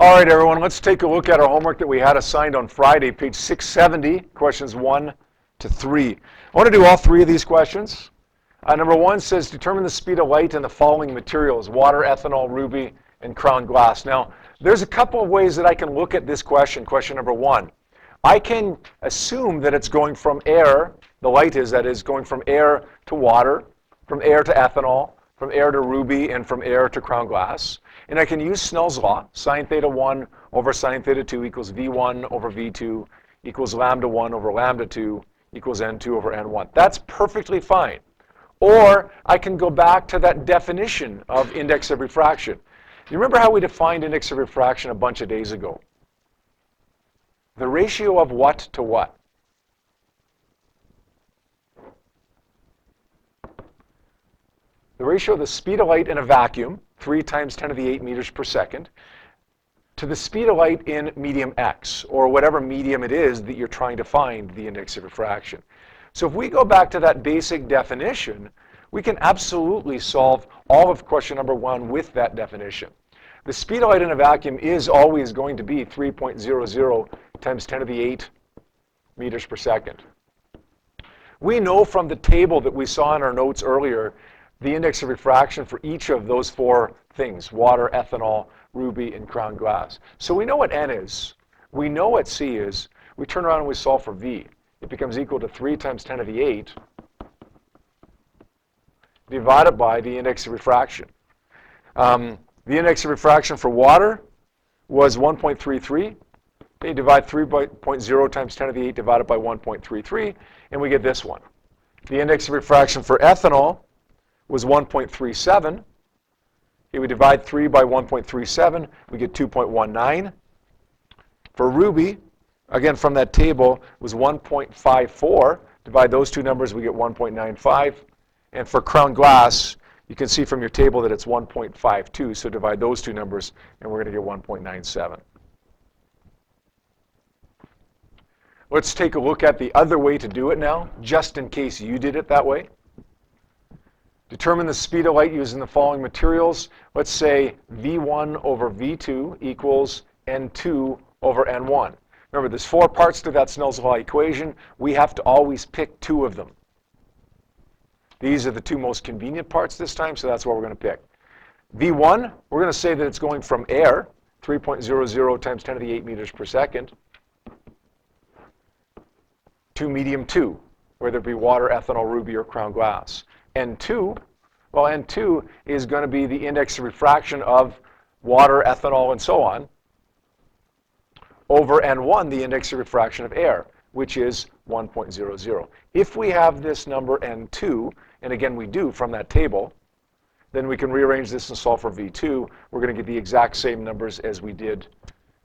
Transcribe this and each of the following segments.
All right, everyone, let's take a look at our homework that we had assigned on Friday, page 670, questions 1 to 3. I want to do all three of these questions. Number 1 says, determine the speed of light in the following materials: water, ethanol, ruby, and crown glass. Now, there's a couple of ways that I can look at this question, question number 1. I can assume that it's going from air, the light is, that is, going from air to water, from air to ethanol, from air to ruby, and from air to crown glass. And I can use Snell's law, sine theta 1 over sine theta 2 equals V1 over V2 equals lambda 1 over lambda 2 equals N2 over N1. That's perfectly fine. Or I can go back to that definition of index of refraction. You remember how we defined index of refraction a bunch of days ago? The ratio of what to what? The ratio of the speed of light in a vacuum, 3 times 10 to the 8 meters per second, to the speed of light in medium X, or whatever medium it is that you're trying to find the index of refraction. So if we go back to that basic definition, we can absolutely solve all of question number 1 with that definition. The speed of light in a vacuum is always going to be 3.00 times 10 to the 8 meters per second. We know from the table that we saw in our notes earlier the index of refraction for each of those 4 things: water, ethanol, ruby, and crown glass. So we know what N is. We know what C is. We turn around and we solve for V. It becomes equal to 3 times 10 to the 8 divided by the index of refraction. The index of refraction for water was 1.33. Okay, divide 3.0 times 10 to the 8 divided by 1.33, and we get this one. The index of refraction for ethanol was 1.37. Okay, we divide 3 by 1.37, we get 2.19. For ruby, again from that table, was 1.54. Divide those two numbers, we get 1.95. And for crown glass, you can see from your table that it's 1.52. So divide those two numbers, and we're going to get 1.97. Let's take a look at the other way to do it now, just in case you did it that way. Determine the speed of light using the following materials. Let's say V1 over V2 equals N2 over N1. Remember, there's 4 parts to that Snell's law equation. We have to always pick 2 of them. These are the 2 most convenient parts this time, so that's what we're going to pick. V1, we're going to say that it's going from air, 3.00 times 10 to the 8 meters per second, to medium 2, whether it be water, ethanol, ruby, or crown glass. N2, well, N2 is going to be the index of refraction of water, ethanol, and so on, over N1, the index of refraction of air, which is 1.00. If we have this number N2, and again we do from that table, then we can rearrange this and solve for V2. We're going to get the exact same numbers as we did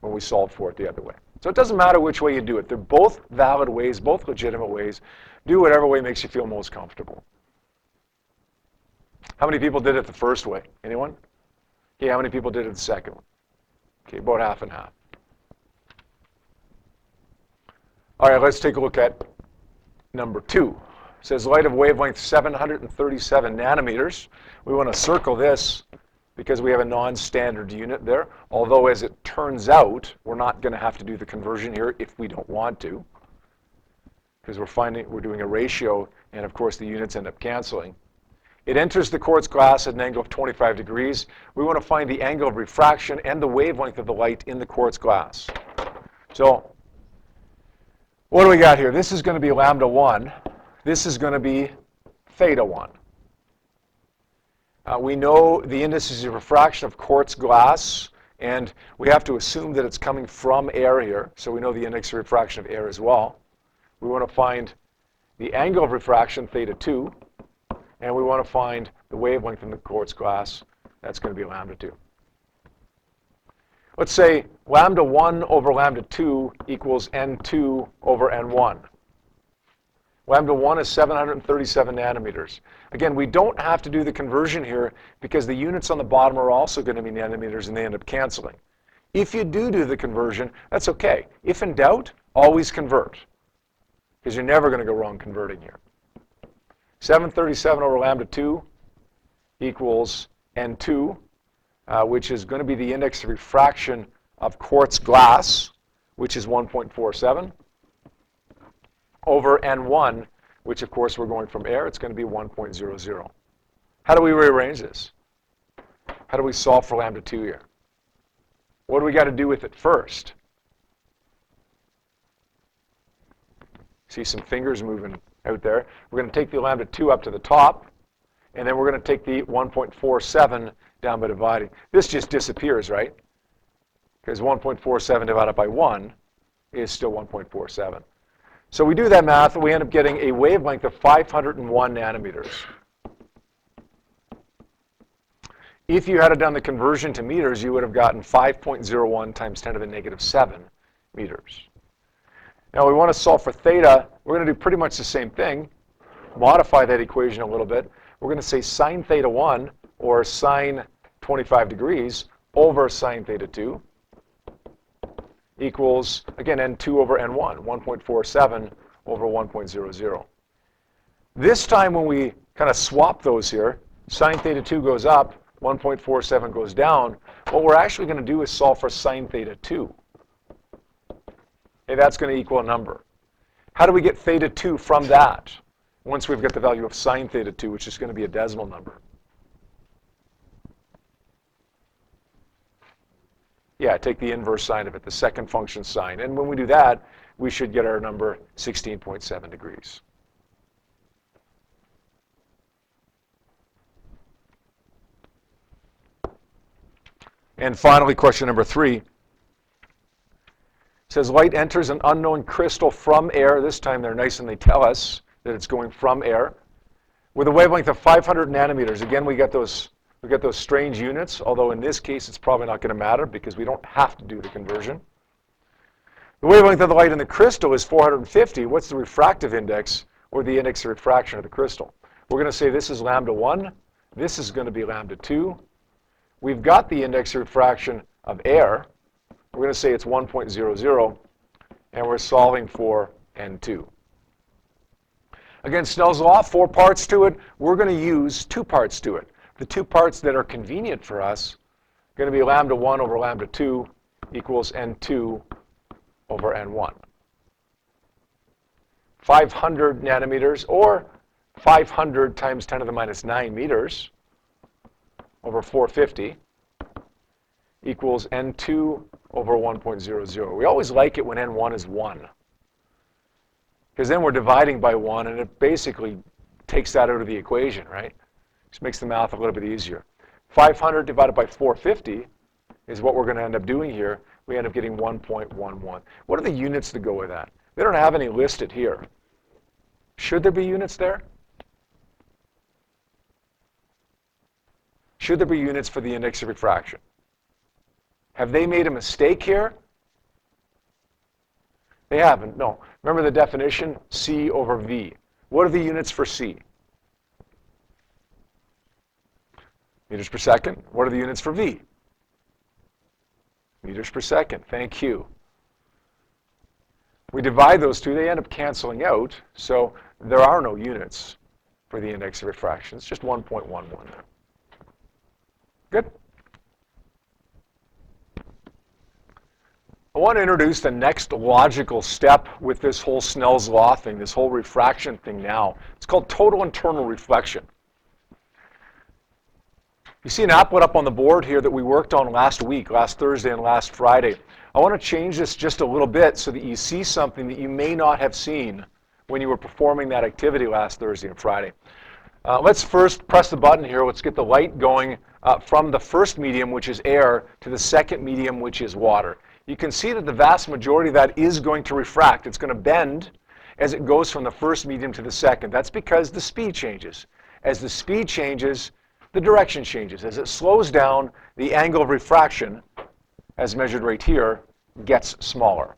when we solved for it the other way. So it doesn't matter which way you do it. They're both valid ways, both legitimate ways. Do whatever way makes you feel most comfortable. How many people did it the first way? Anyone? Okay, how many people did it the second one? Okay, about half and half. All right, let's take a look at number 2. It says light of wavelength 737 nanometers. We want to circle this because we have a non-standard unit there. Although, as it turns out, we're not going to have to do the conversion here if we don't want to, because we're doing a ratio, and of course the units end up canceling. It enters the quartz glass at an angle of 25 degrees. We want to find the angle of refraction and the wavelength of the light in the quartz glass. So what do we got here? This is going to be lambda 1. This is going to be theta 1. We know the indices of refraction of quartz glass, and we have to assume that it's coming from air here. So we know the index of refraction of air as well. We want to find the angle of refraction, theta 2. And we want to find the wavelength in the quartz glass. That's going to be lambda 2. Let's say lambda 1 over lambda 2 equals N2 over N1. Lambda 1 is 737 nanometers. Again, we don't have to do the conversion here because the units on the bottom are also going to be nanometers and they end up canceling. If you do the conversion, that's okay. If in doubt, always convert, because you're never going to go wrong converting here. 737 over lambda 2 equals N2, which is going to be the index of refraction of quartz glass, which is 1.47, over N1, which of course we're going from air, it's going to be 1.00. How do we rearrange this? How do we solve for lambda 2 here? What do we got to do with it first? See some fingers moving out there. We're going to take the lambda 2 up to the top, and then we're going to take the 1.47 down by dividing. This just disappears, right? Because 1.47 divided by 1 is still 1.47. So we do that math, and we end up getting a wavelength of 501 nanometers. If you had done the conversion to meters, you would have gotten 5.01 times 10 to the negative 7 meters. Now we want to solve for theta. We're going to do pretty much the same thing, modify that equation a little bit. We're going to say sine theta 1, or sine 25 degrees, over sine theta 2, equals, again, N2 over N1, 1.47 over 1.00. This time when we kind of swap those here, sine theta 2 goes up, 1.47 goes down. What we're actually going to do is solve for sine theta 2. Okay, that's going to equal a number. How do we get theta 2 from that? Once we've got the value of sine theta 2, which is going to be a decimal number. Yeah, take the inverse sine of it, the second function sine. And when we do that, we should get our number 16.7 degrees. And finally, question number 3. It says light enters an unknown crystal from air. This time they're nice and they tell us that it's going from air with a wavelength of 500 nanometers. Again, we get those strange units, although in this case it's probably not going to matter because we don't have to do the conversion. The wavelength of the light in the crystal is 450. What's the refractive index, or the index of refraction of the crystal? We're going to say this is lambda 1. This is going to be lambda 2. We've got the index of refraction of air. We're going to say it's 1.00, and we're solving for N2. Again, Snell's law, 4 parts to it. We're going to use 2 parts to it. The 2 parts that are convenient for us are going to be lambda 1 over lambda 2 equals N2 over N1. 500 nanometers, or 500 times 10 to the minus 9 meters, over 450 equals N2 over 1.00. We always like it when N1 is 1, because then we're dividing by 1, and it basically takes that out of the equation, right? Just makes the math a little bit easier. 500 divided by 450 is what we're going to end up doing here. We end up getting 1.11. What are the units that go with that? They don't have any listed here. Should there be units there? Should there be units for the index of refraction? Have they made a mistake here? They haven't, no. Remember the definition, C over V. What are the units for C? Meters per second. What are the units for V? Meters per second. Thank you. We divide those two, they end up canceling out, so there are no units for the index of refraction. It's just 1.11 there. Good? I want to introduce the next logical step with this whole Snell's law thing, this whole refraction thing now. It's called total internal reflection. You see an applet up on the board here that we worked on last week, last Thursday and last Friday. I want to change this just a little bit so that you see something that you may not have seen when you were performing that activity last Thursday and Friday. Let's first press the button here. Let's get the light going from the first medium, which is air, to the second medium, which is water. You can see that the vast majority of that is going to refract. It's going to bend as it goes from the first medium to the second. That's because the speed changes. As the speed changes, the direction changes. As it slows down, the angle of refraction, as measured right here, gets smaller.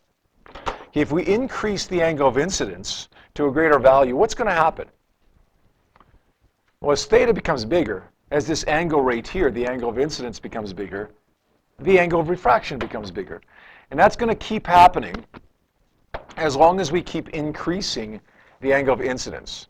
If we increase the angle of incidence to a greater value, what's going to happen? Well, as theta becomes bigger, as this angle right here, the angle of incidence becomes bigger, the angle of refraction becomes bigger. And that's going to keep happening as long as we keep increasing the angle of incidence.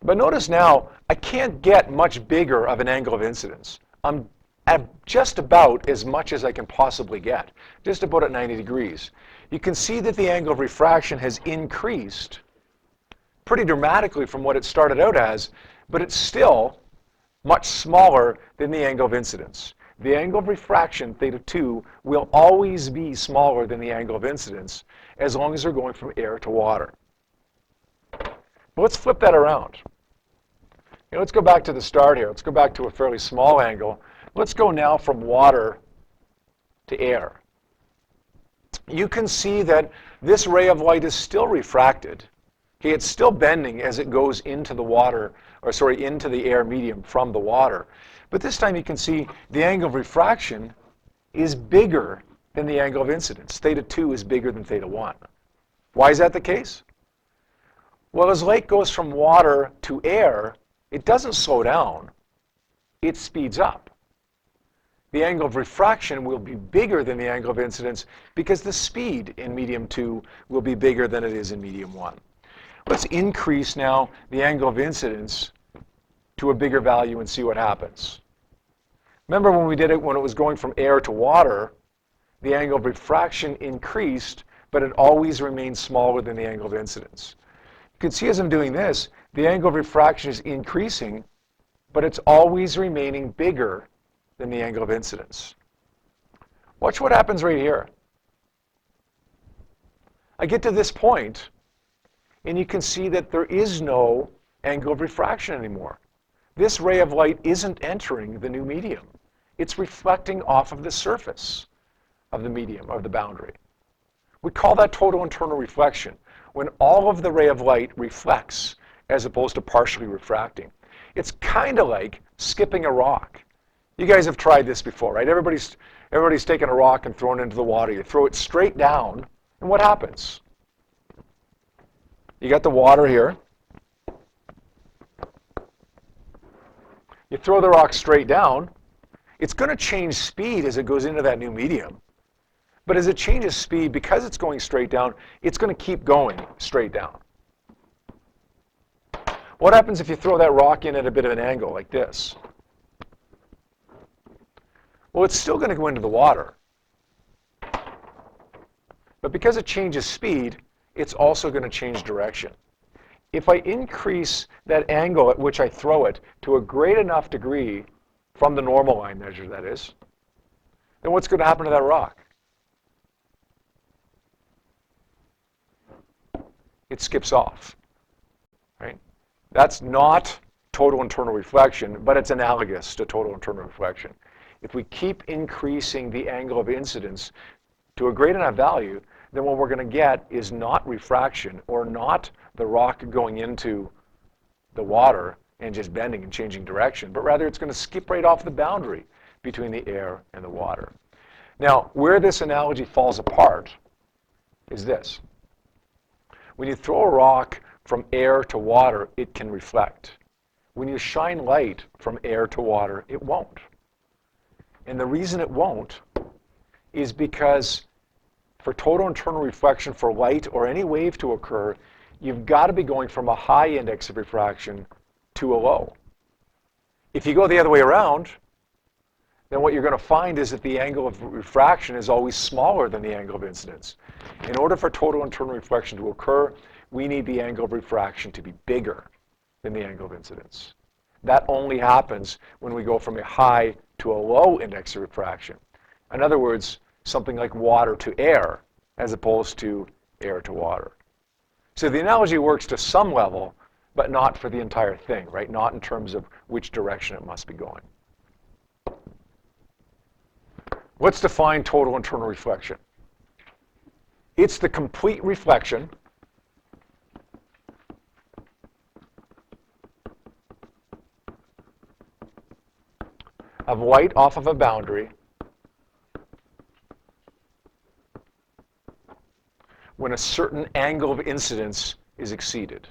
But notice now, I can't get much bigger of an angle of incidence. I'm at just about as much as I can possibly get, just about at 90 degrees. You can see that the angle of refraction has increased pretty dramatically from what it started out as, but it's still much smaller than the angle of incidence. The angle of refraction, theta 2, will always be smaller than the angle of incidence as long as we're going from air to water. But let's flip that around. Let's go back to the start here. Let's go back to a fairly small angle. Let's go now from water to air. You can see that this ray of light is still refracted. Okay, it's still bending as it goes into the water, or sorry, into the air medium from the water. But this time you can see the angle of refraction is bigger than the angle of incidence. Theta 2 is bigger than theta 1. Why is that the case? Well, as light goes from water to air, it doesn't slow down, it speeds up. The angle of refraction will be bigger than the angle of incidence because the speed in medium 2 will be bigger than it is in medium 1. Let's increase now the angle of incidence to a bigger value and see what happens. Remember when we did it when it was going from air to water, the angle of refraction increased, but it always remained smaller than the angle of incidence. You can see as I'm doing this, the angle of refraction is increasing, but it's always remaining bigger than the angle of incidence. Watch what happens right here. I get to this point, and you can see that there is no angle of refraction anymore. This ray of light isn't entering the new medium. It's reflecting off of the surface of the medium, of the boundary. We call that total internal reflection, when all of the ray of light reflects as opposed to partially refracting. It's kind of like skipping a rock. You guys have tried this before, right? Everybody's taken a rock and thrown it into the water. You throw it straight down, and what happens? You got the water here. You throw the rock straight down. It's going to change speed as it goes into that new medium. But as it changes speed, because it's going straight down, it's going to keep going straight down. What happens if you throw that rock in at a bit of an angle like this? Well, it's still going to go into the water. But because it changes speed, it's also going to change direction. If I increase that angle at which I throw it to a great enough degree from the normal line measure, that is, then what's going to happen to that rock? It skips off, right? That's not total internal reflection, but it's analogous to total internal reflection. If we keep increasing the angle of incidence to a great enough value, then what we're going to get is not refraction or not the rock going into the water and just bending and changing direction, but rather it's going to skip right off the boundary between the air and the water. Now, where this analogy falls apart is this. When you throw a rock from air to water, it can reflect. When you shine light from air to water, it won't. And the reason it won't is because for total internal reflection for light or any wave to occur, you've got to be going from a high index of refraction to a low. If you go the other way around, then what you're going to find is that the angle of refraction is always smaller than the angle of incidence. In order for total internal reflection to occur, we need the angle of refraction to be bigger than the angle of incidence. That only happens when we go from a high to a low index of refraction. In other words, something like water to air as opposed to air to water. So the analogy works to some level, but not for the entire thing, right? Not in terms of which direction it must be going. Let's define total internal reflection. It's the complete reflection of light off of a boundary when a certain angle of incidence is exceeded.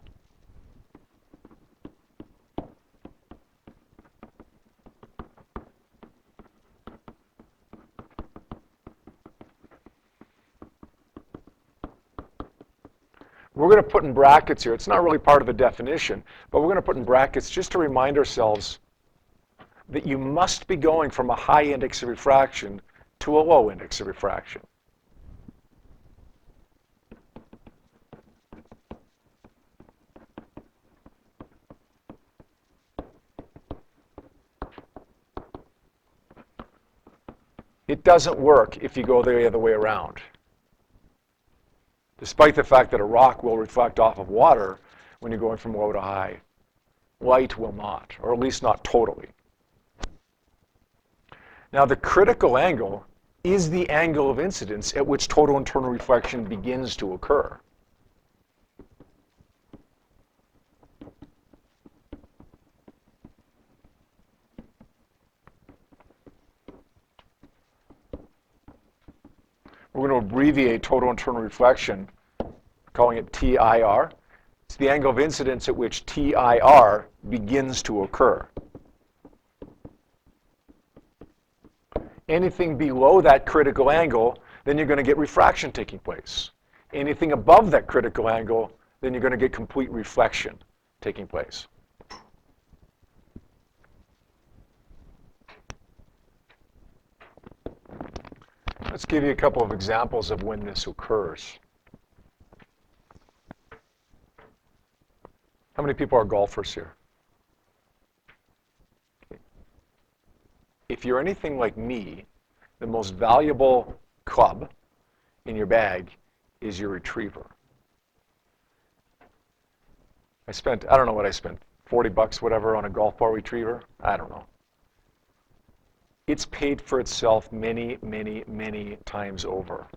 We're going to put in brackets here. It's not really part of the definition, but we're going to put in brackets just to remind ourselves that you must be going from a high index of refraction to a low index of refraction. It doesn't work if you go the other way around. Despite the fact that a rock will reflect off of water when you're going from low to high, light will not, or at least not totally. Now, the critical angle is the angle of incidence at which total internal reflection begins to occur. We're going to abbreviate total internal reflection, calling it TIR. It's the angle of incidence at which TIR begins to occur. Anything below that critical angle, then you're going to get refraction taking place. Anything above that critical angle, then you're going to get complete reflection taking place. Let's give you a couple of examples of when this occurs. How many people are golfers here? If you're anything like me, the most valuable club in your bag is your retriever. I don't know what I spent, 40 bucks, whatever, on a golf ball retriever. I don't know. It's paid for itself many, many, many times over.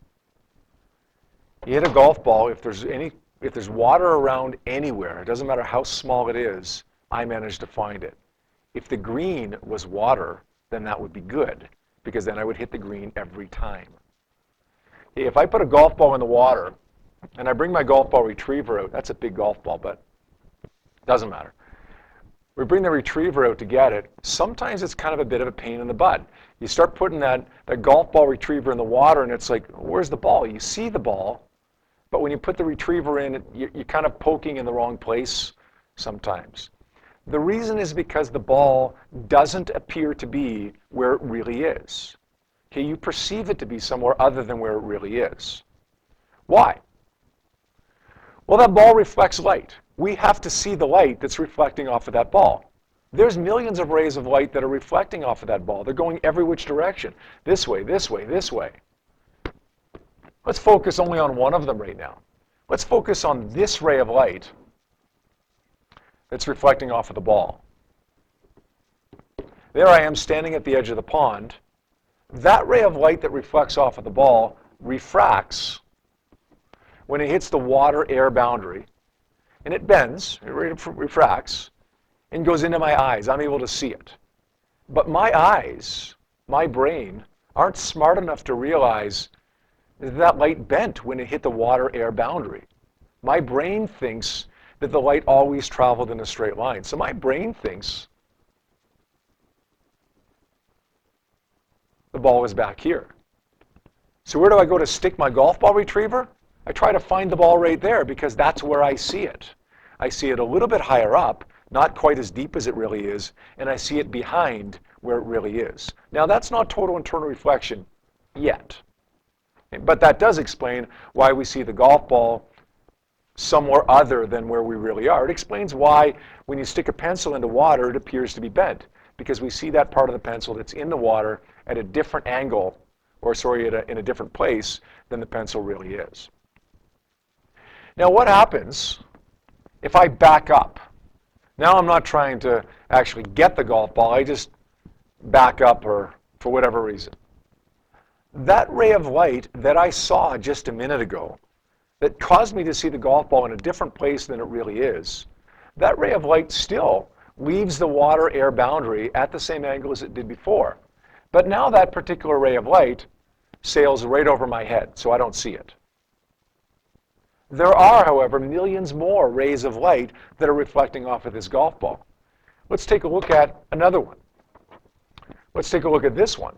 You hit a golf ball, if there's water around anywhere, it doesn't matter how small it is, I managed to find it. If the green was water, then that would be good, because then I would hit the green every time. If I put a golf ball in the water, and I bring my golf ball retriever out, that's a big golf ball, but it doesn't matter. We bring the retriever out to get it. Sometimes it's kind of a bit of a pain in the butt. You start putting that golf ball retriever in the water, and it's like, where's the ball? You see the ball, but when you put the retriever in, you're kind of poking in the wrong place sometimes. The reason is because the ball doesn't appear to be where it really is. Okay, you perceive it to be somewhere other than where it really is. Why? Well, that ball reflects light. We have to see the light that's reflecting off of that ball. There's millions of rays of light that are reflecting off of that ball. They're going every which direction. This way, this way, this way. Let's focus only on one of them right now. Let's focus on this ray of light that's reflecting off of the ball. There I am standing at the edge of the pond. That ray of light that reflects off of the ball refracts when it hits the water-air boundary, and it bends, it refracts, and goes into my eyes. I'm able to see it. But my eyes, my brain, aren't smart enough to realize that light bent when it hit the water-air boundary. My brain thinks that the light always traveled in a straight line. So my brain thinks the ball is back here. So where do I go to stick my golf ball retriever? I try to find the ball right there because that's where I see it. I see it a little bit higher up, not quite as deep as it really is, and I see it behind where it really is. Now that's not total internal reflection yet, but that does explain why we see the golf ball somewhere other than where we really are. It explains why when you stick a pencil into water, it appears to be bent, because we see that part of the pencil that's in the water at a different angle, or sorry, in a different place than the pencil really is. Now what happens if I back up? Now I'm not trying to actually get the golf ball, I just back up or for whatever reason. That ray of light that I saw just a minute ago that caused me to see the golf ball in a different place than it really is, that ray of light still leaves the water-air boundary at the same angle as it did before. But now that particular ray of light sails right over my head, so I don't see it. There are, however, millions more rays of light that are reflecting off of this golf ball. Let's take a look at another one. Let's take a look at this one.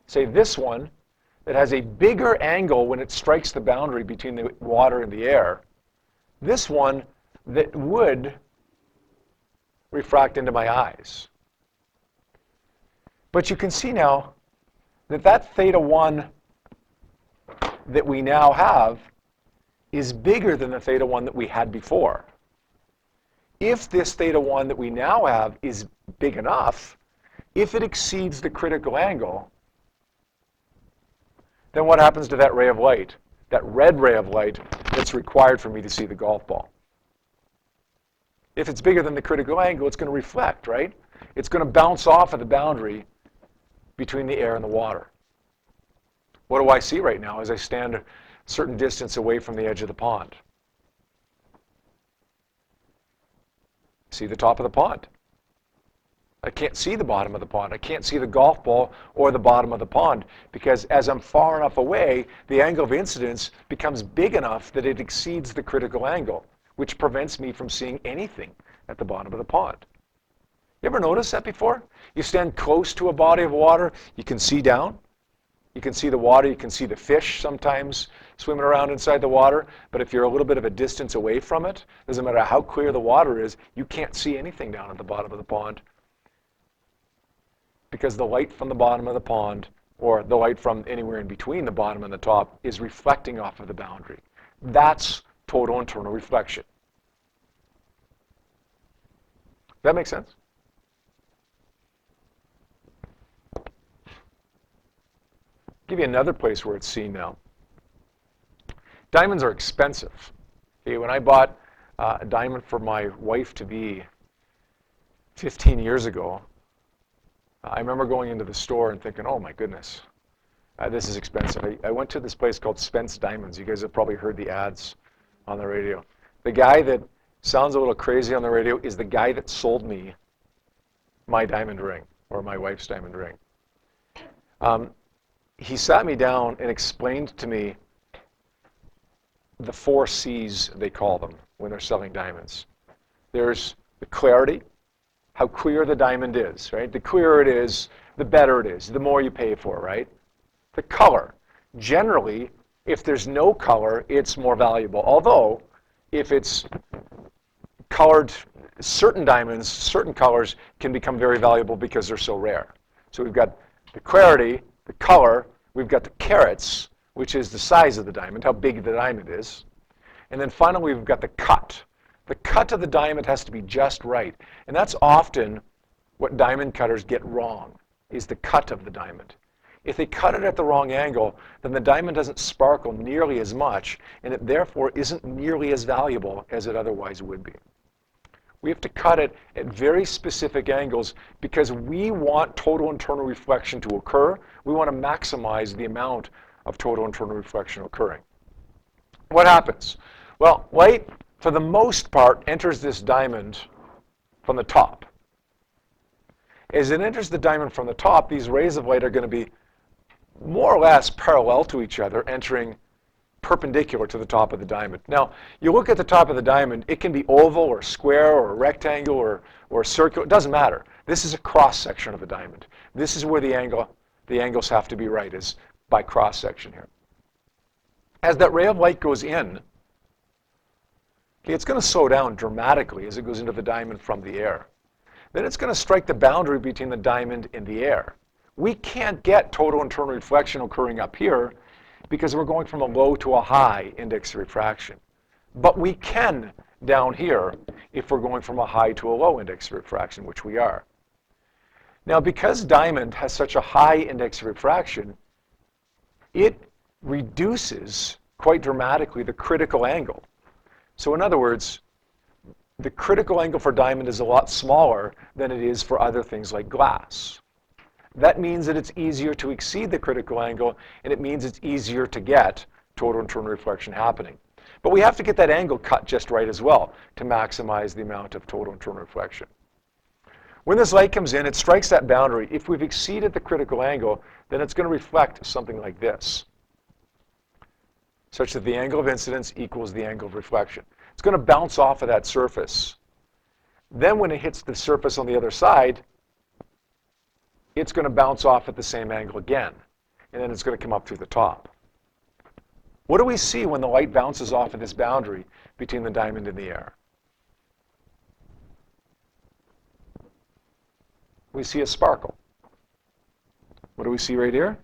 Say this one that has a bigger angle when it strikes the boundary between the water and the air. This one that would refract into my eyes. But you can see now that that theta 1 that we now have is bigger than the theta 1 that we had before. If this theta 1 that we now have is big enough, if it exceeds the critical angle, then what happens to that ray of light, that red ray of light that's required for me to see the golf ball? If it's bigger than the critical angle, it's going to reflect, right? It's going to bounce off of the boundary between the air and the water. What do I see right now as I stand a certain distance away from the edge of the pond? See the top of the pond. I can't see the bottom of the pond. I can't see the golf ball or the bottom of the pond because as I'm far enough away, the angle of incidence becomes big enough that it exceeds the critical angle, which prevents me from seeing anything at the bottom of the pond. You ever noticed that before? You stand close to a body of water, you can see down. You can see the water, you can see the fish sometimes swimming around inside the water, but if you're a little bit of a distance away from it, doesn't matter how clear the water is, you can't see anything down at the bottom of the pond because the light from the bottom of the pond, or the light from anywhere in between the bottom and the top, is reflecting off of the boundary. That's total internal reflection. Does that make sense? Give you another place where it's seen now. Diamonds are expensive. Okay, when I bought a diamond for my wife-to-be 15 years ago, I remember going into the store and thinking, oh my goodness, this is expensive. I went to this place called Spence Diamonds. You guys have probably heard the ads on the radio. The guy that sounds a little crazy on the radio is the guy that sold me my diamond ring, or my wife's diamond ring. He sat me down and explained to me the 4 C's, they call them, when they're selling diamonds. There's the clarity, how clear the diamond is, right? The clearer it is, the better it is, the more you pay for, right? The color. Generally, if there's no color, it's more valuable. Although, if it's colored, certain diamonds, certain colors can become very valuable because they're so rare. So we've got the clarity, the color, we've got the carats, which is the size of the diamond, how big the diamond is. And then finally, we've got the cut. The cut of the diamond has to be just right. And that's often what diamond cutters get wrong, is the cut of the diamond. If they cut it at the wrong angle, then the diamond doesn't sparkle nearly as much, and it therefore isn't nearly as valuable as it otherwise would be. We have to cut it at very specific angles because we want total internal reflection to occur. We want to maximize the amount of total internal reflection occurring. What happens? Well, light, for the most part, enters this diamond from the top. As it enters the diamond from the top, these rays of light are going to be more or less parallel to each other, entering perpendicular to the top of the diamond. Now, you look at the top of the diamond, it can be oval or square or rectangle or circular, it doesn't matter. This is a cross section of a diamond. This is where the angles have to be right, is by cross section here. As that ray of light goes in, okay, it's going to slow down dramatically as it goes into the diamond from the air. Then it's going to strike the boundary between the diamond and the air. We can't get total internal reflection occurring up here because we're going from a low to a high index of refraction. But we can down here if we're going from a high to a low index of refraction, which we are. Now, because diamond has such a high index of refraction, it reduces quite dramatically the critical angle. So in other words, the critical angle for diamond is a lot smaller than it is for other things like glass. That means that it's easier to exceed the critical angle, and it means it's easier to get total internal reflection happening. But we have to get that angle cut just right as well to maximize the amount of total internal reflection. When this light comes in, it strikes that boundary. If we've exceeded the critical angle, then it's going to reflect something like this, such that the angle of incidence equals the angle of reflection. It's going to bounce off of that surface. Then when it hits the surface on the other side, it's going to bounce off at the same angle again, and then it's going to come up through the top. What do we see when the light bounces off of this boundary between the diamond and the air? We see a sparkle. What do we see right here?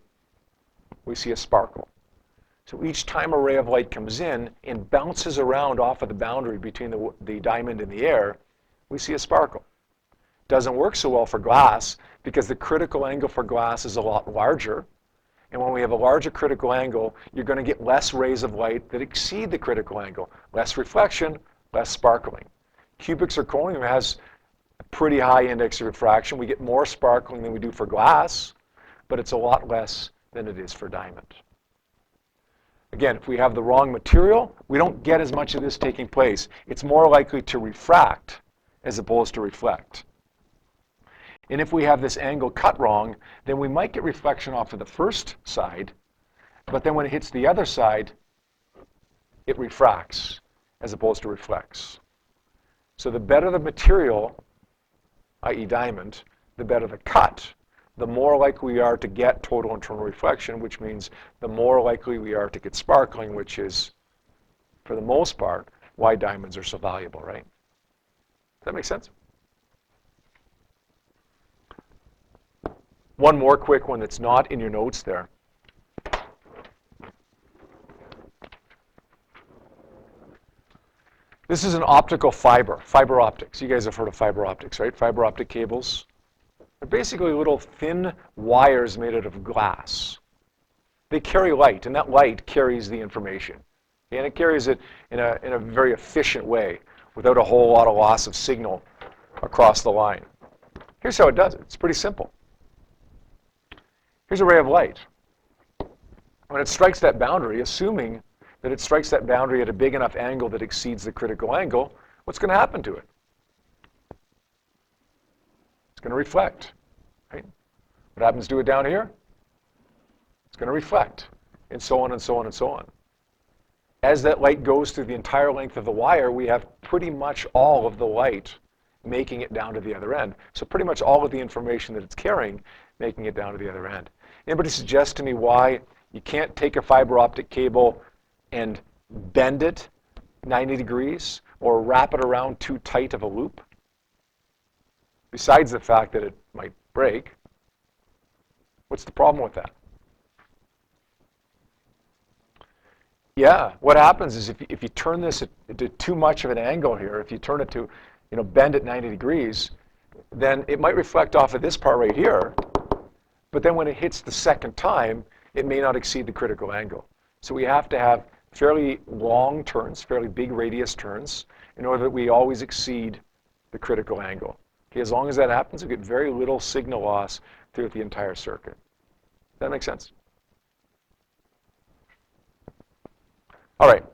We see a sparkle. So each time a ray of light comes in and bounces around off of the boundary between the diamond and the air, we see a sparkle. Doesn't work so well for glass because the critical angle for glass is a lot larger. And when we have a larger critical angle, you're going to get less rays of light that exceed the critical angle. Less reflection, less sparkling. Cubic zirconium has a pretty high index of refraction. We get more sparkling than we do for glass, but it's a lot less than it is for diamond. Again, if we have the wrong material, we don't get as much of this taking place. It's more likely to refract as opposed to reflect. And if we have this angle cut wrong, then we might get reflection off of the first side, but then when it hits the other side, it refracts as opposed to reflects. So the better the material, i.e. diamond, the better the cut, the more likely we are to get total internal reflection, which means the more likely we are to get sparkling, which is, for the most part, why diamonds are so valuable, right? Does that make sense? One more quick one that's not in your notes there. This is an optical fiber optics. You guys have heard of fiber optics, right? Fiber optic cables. They're basically little thin wires made out of glass. They carry light, and that light carries the information. And it carries it in a very efficient way without a whole lot of loss of signal across the line. Here's how it does it. It's pretty simple. Here's a ray of light. When it strikes that boundary, assuming that it strikes that boundary at a big enough angle that exceeds the critical angle, what's going to happen to it? It's going to reflect. Right? What happens to it down here? It's going to reflect, and so on and so on and so on. As that light goes through the entire length of the wire, we have pretty much all of the light making it down to the other end. So pretty much all of the information that it's carrying, making it down to the other end. Anybody suggest to me why you can't take a fiber optic cable and bend it 90 degrees or wrap it around too tight of a loop? Besides the fact that it might break, what's the problem with that? Yeah, what happens is if you turn this to too much of an angle here, if you turn it to, bend it 90 degrees, then it might reflect off of this part right here, but then when it hits the second time, it may not exceed the critical angle. So we have to have fairly long turns, fairly big radius turns, in order that we always exceed the critical angle. Okay, as long as that happens, we get very little signal loss throughout the entire circuit. Does that make sense? All right.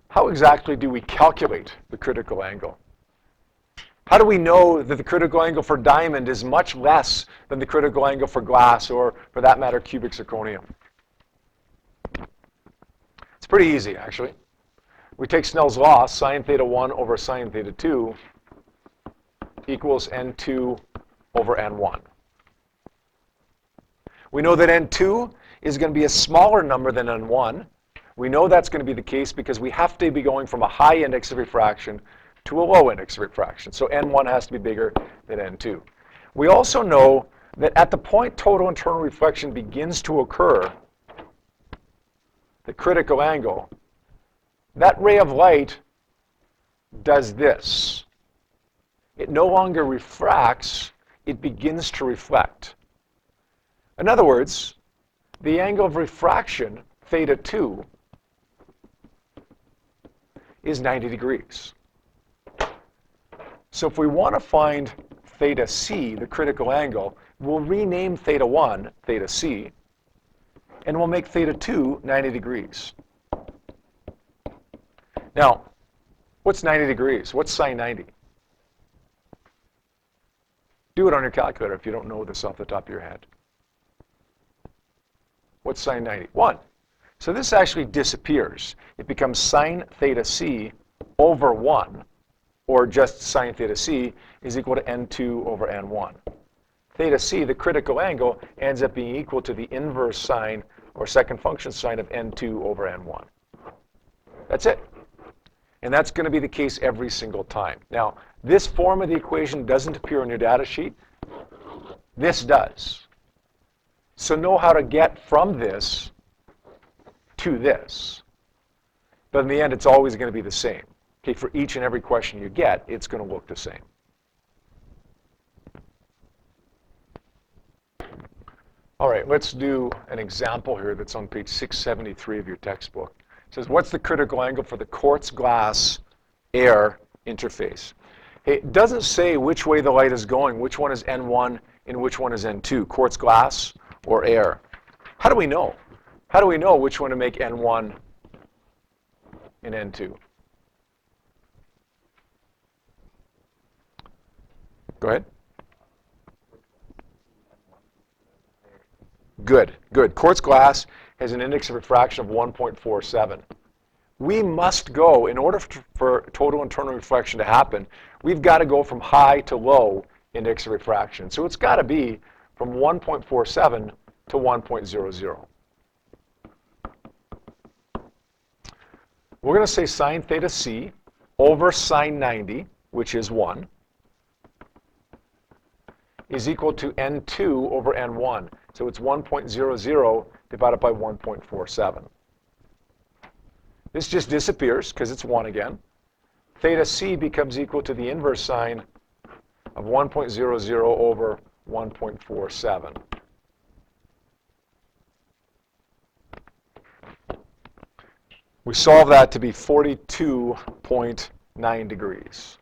How exactly do we calculate the critical angle? How do we know that the critical angle for diamond is much less than the critical angle for glass or, for that matter, cubic zirconium? It's pretty easy, actually. We take Snell's law, sine theta 1 over sine theta 2 equals n2 over n1. We know that n2 is going to be a smaller number than n1. We know that's going to be the case because we have to be going from a high index of refraction to a low index of refraction. So n1 has to be bigger than n2. We also know that at the point total internal reflection begins to occur, the critical angle, that ray of light does this. It no longer refracts, it begins to reflect. In other words, the angle of refraction, theta 2, is 90 degrees. So if we want to find theta c, the critical angle, we'll rename theta 1 theta c, and we'll make theta 2 90 degrees. Now, what's 90 degrees? What's sine 90? Do it on your calculator if you don't know this off the top of your head. What's sine 90? 1. So this actually disappears. It becomes sine theta c over 1, or just sine theta c, is equal to n2 over n1. Theta c, the critical angle, ends up being equal to the inverse sine, or second function sine, of n2 over n1. That's it. And that's going to be the case every single time. Now, this form of the equation doesn't appear on your data sheet. This does. So know how to get from this to this. But in the end, it's always going to be the same. Okay, for each and every question you get, it's going to look the same. All right, let's do an example here that's on page 673 of your textbook. It says, what's the critical angle for the quartz glass air interface? Hey, it doesn't say which way the light is going, which one is N1 and which one is N2, quartz glass or air. How do we know? How do we know which one to make N1 and N2? Go ahead. Good, good. Quartz glass has an index of refraction of 1.47. We must go, in order for total internal reflection to happen, we've got to go from high to low index of refraction. So it's got to be from 1.47 to 1.00. We're going to say sine theta c over sine 90, which is 1, is equal to N2 over N1. So it's 1.00 divided by 1.47. This just disappears because it's 1 again. Theta c becomes equal to the inverse sine of 1.00 over 1.47. We solve that to be 42.9 degrees.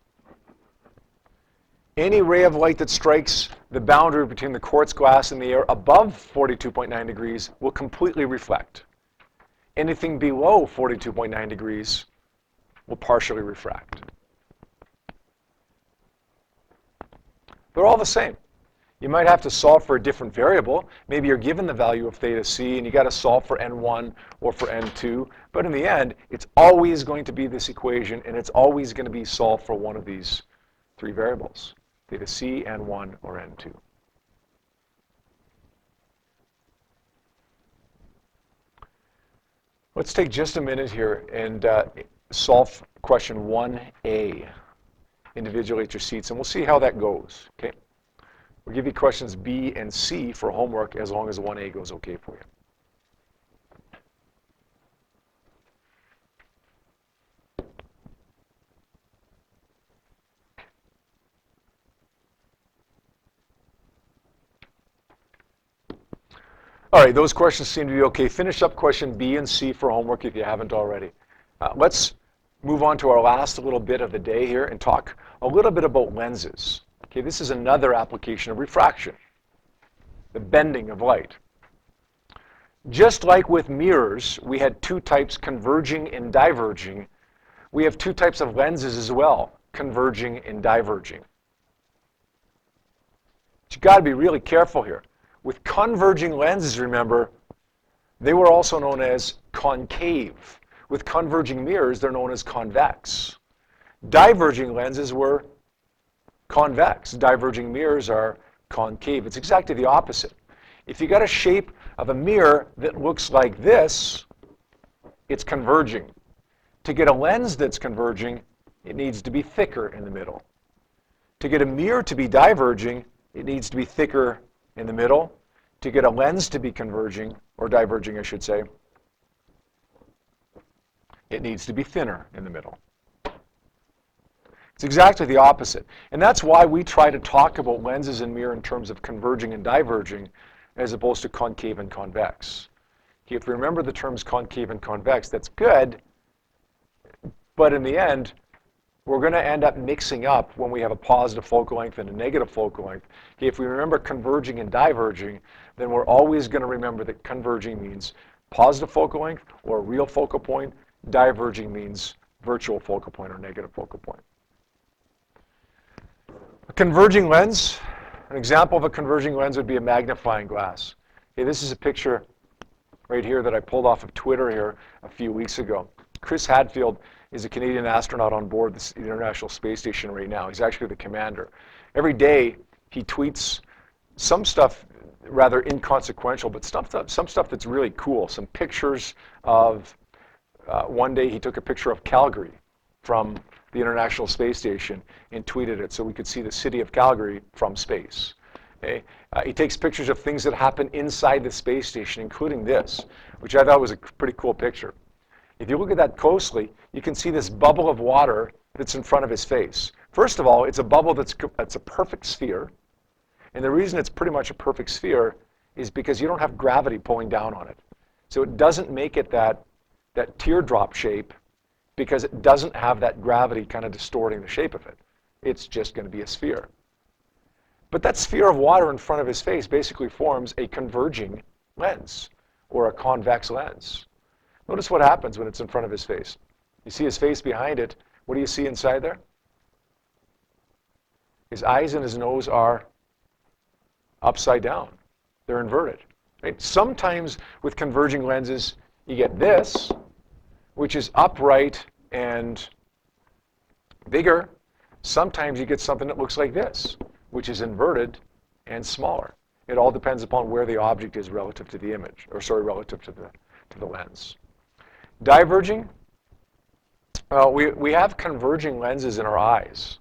Any ray of light that strikes the boundary between the quartz glass and the air above 42.9 degrees will completely reflect. Anything below 42.9 degrees will partially refract. They're all the same. You might have to solve for a different variable. Maybe you're given the value of theta c and you got to solve for N1 or for N2. But in the end, it's always going to be this equation, and it's always going to be solved for one of these three variables, theta c, N1, or N2. Let's take just a minute here and solve question 1A individually at your seats, and we'll see how that goes. Okay? We'll give you questions B and C for homework as long as 1A goes okay for you. All right, those questions seem to be okay. Finish up question B and C for homework if you haven't already. Let's move on to our last little bit of the day here and talk a little bit about lenses. Okay, this is another application of refraction, the bending of light. Just like with mirrors, we had two types, converging and diverging. We have two types of lenses as well, converging and diverging. But you've got to be really careful here. With converging lenses, remember, they were also known as concave. With converging mirrors, they're known as convex. Diverging lenses were convex. Diverging mirrors are concave. It's exactly the opposite. If you got a shape of a mirror that looks like this, it's converging. To get a lens that's converging, it needs to be thicker in the middle. To get a mirror to be diverging, it needs to be thicker in the middle. To get a lens to be converging, or diverging, I should say, it needs to be thinner in the middle. It's exactly the opposite. And that's why we try to talk about lenses and mirror in terms of converging and diverging as opposed to concave and convex. Okay, if you remember the terms concave and convex, that's good, but in the end, we're going to end up mixing up when we have a positive focal length and a negative focal length. Okay, if we remember converging and diverging, then we're always going to remember that converging means positive focal length or real focal point. Diverging means virtual focal point or negative focal point. A converging lens, an example of a converging lens would be a magnifying glass. Okay, this is a picture right here that I pulled off of Twitter here a few weeks ago. Chris Hadfield is a Canadian astronaut on board the International Space Station right now. He's actually the commander. Every day he tweets some stuff rather inconsequential, but some stuff that's really cool. Some pictures of, one day he took a picture of Calgary from the International Space Station and tweeted it so we could see the city of Calgary from space. Okay? He takes pictures of things that happen inside the space station, including this, which I thought was a pretty cool picture. If you look at that closely, you can see this bubble of water that's in front of his face. First of all, it's a bubble that's a perfect sphere. And the reason it's pretty much a perfect sphere is because you don't have gravity pulling down on it. So it doesn't make it that teardrop shape because it doesn't have that gravity kind of distorting the shape of it. It's just going to be a sphere. But that sphere of water in front of his face basically forms a converging lens or a convex lens. Notice what happens when it's in front of his face. You see his face behind it. What do you see inside there? His eyes and his nose are upside down. They're inverted. Right? Sometimes with converging lenses, you get this, which is upright and bigger. Sometimes you get something that looks like this, which is inverted and smaller. It all depends upon where the object is relative to the image, or sorry, relative to the lens. Diverging, we have converging lenses in our eyes.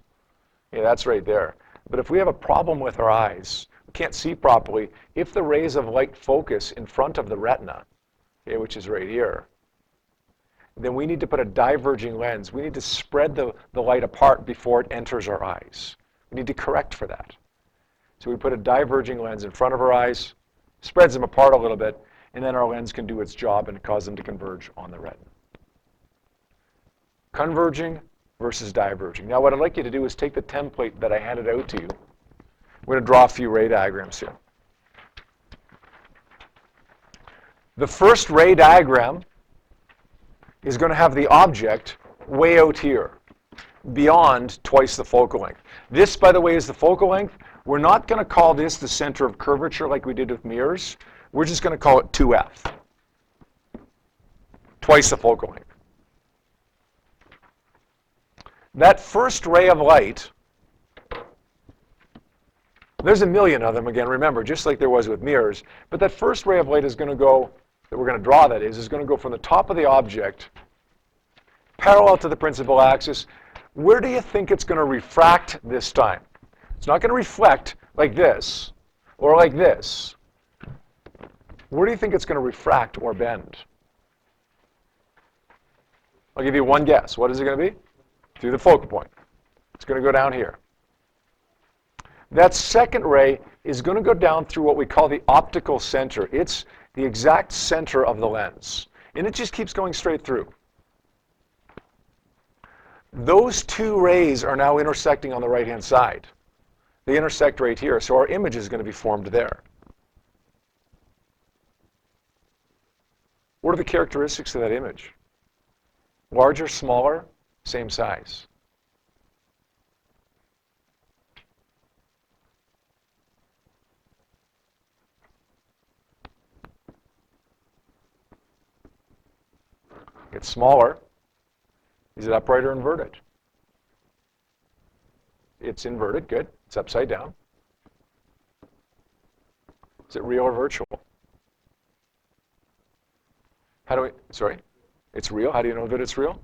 Yeah, that's right there. But if we have a problem with our eyes, we can't see properly, if the rays of light focus in front of the retina, okay, which is right here, then we need to put a diverging lens. We need to spread the light apart before it enters our eyes. We need to correct for that. So we put a diverging lens in front of our eyes, spreads them apart a little bit, and then our lens can do its job and cause them to converge on the retina. Converging versus diverging. Now what I'd like you to do is take the template that I handed out to you. We're going to draw a few ray diagrams here. The first ray diagram is going to have the object way out here, beyond twice the focal length. This, by the way, is the focal length. We're not going to call this the center of curvature like we did with mirrors. We're just going to call it 2F, twice the focal length. That first ray of light, there's a million of them again, remember, just like there was with mirrors, but that first ray of light is going to go, that we're going to draw that is going to go from the top of the object, parallel to the principal axis. Where do you think it's going to refract this time? It's not going to reflect like this, or like this. Where do you think it's going to refract or bend? I'll give you one guess. What is it going to be? Through the focal point. It's going to go down here. That second ray is going to go down through what we call the optical center. It's the exact center of the lens. And it just keeps going straight through. Those two rays are now intersecting on the right-hand side. They intersect right here, so our image is going to be formed there. What are the characteristics of that image? Larger, smaller, same size. It's smaller. Is it upright or inverted? It's inverted, good. It's upside down. Is it real or virtual? It's real. How do you know that it's real?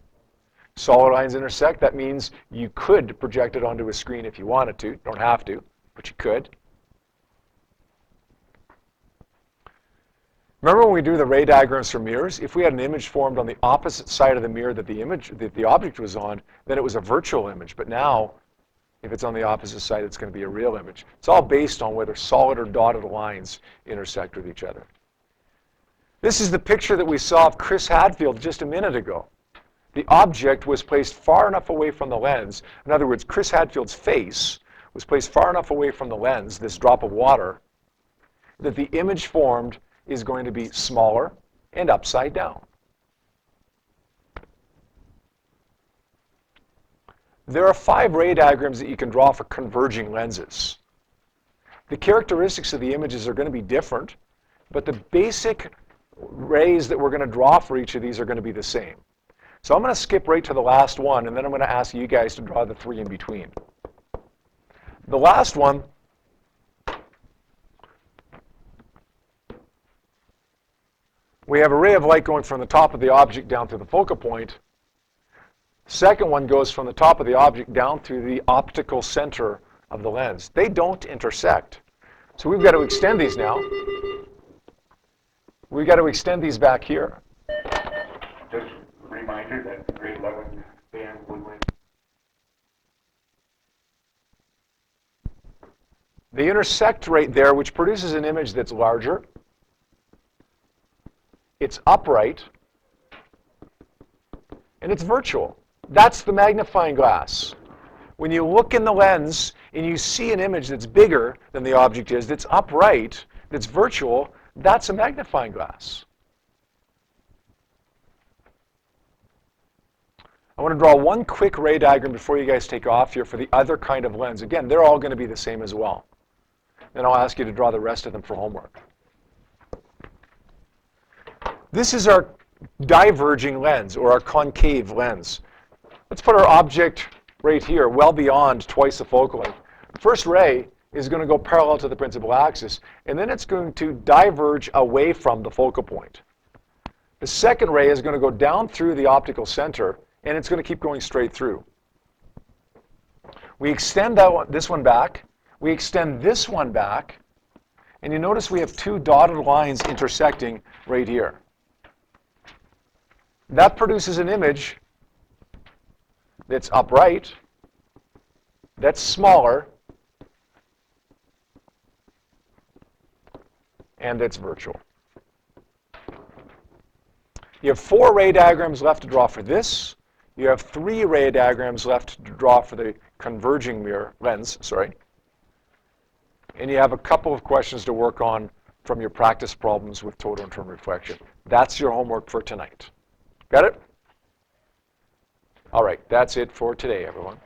Solid lines intersect. That means you could project it onto a screen if you wanted to. You don't have to, but you could. Remember when we do the ray diagrams for mirrors? If we had an image formed on the opposite side of the mirror that the object was on, then it was a virtual image. But now, if it's on the opposite side, it's going to be a real image. It's all based on whether solid or dotted lines intersect with each other. This is the picture that we saw of Chris Hadfield just a minute ago. The object was placed far enough away from the lens. In other words, Chris Hadfield's face was placed far enough away from the lens, this drop of water, that the image formed is going to be smaller and upside down. There are 5 ray diagrams that you can draw for converging lenses. The characteristics of the images are going to be different, but the basic rays that we're going to draw for each of these are going to be the same. So I'm going to skip right to the last one, and then I'm going to ask you guys to draw the 3 in between. The last one, we have a ray of light going from the top of the object down to the focal point. The second one goes from the top of the object down through the optical center of the lens. They don't intersect. So we've got to extend these now. We've got to extend these back here. Just a reminder that grade 11 band blue lens. They intersect right there, which produces an image that's larger. It's upright. And it's virtual. That's the magnifying glass. When you look in the lens and you see an image that's bigger than the object is, that's upright, that's virtual, that's a magnifying glass. I want to draw one quick ray diagram before you guys take off here for the other kind of lens. Again, they're all going to be the same as well. Then I'll ask you to draw the rest of them for homework. This is our diverging lens, or our concave lens. Let's put our object right here, well beyond twice the focal length. The first ray is going to go parallel to the principal axis, and then it's going to diverge away from the focal point. The second ray is going to go down through the optical center, and it's going to keep going straight through. We extend this one back. We extend this one back, and you notice we have two dotted lines intersecting right here. That produces an image that's upright, that's smaller, and that's virtual. You have 4 ray diagrams left to draw for this. You have 3 ray diagrams left to draw for the converging lens. And you have a couple of questions to work on from your practice problems with total internal reflection. That's your homework for tonight. Got it? All right, that's it for today, everyone.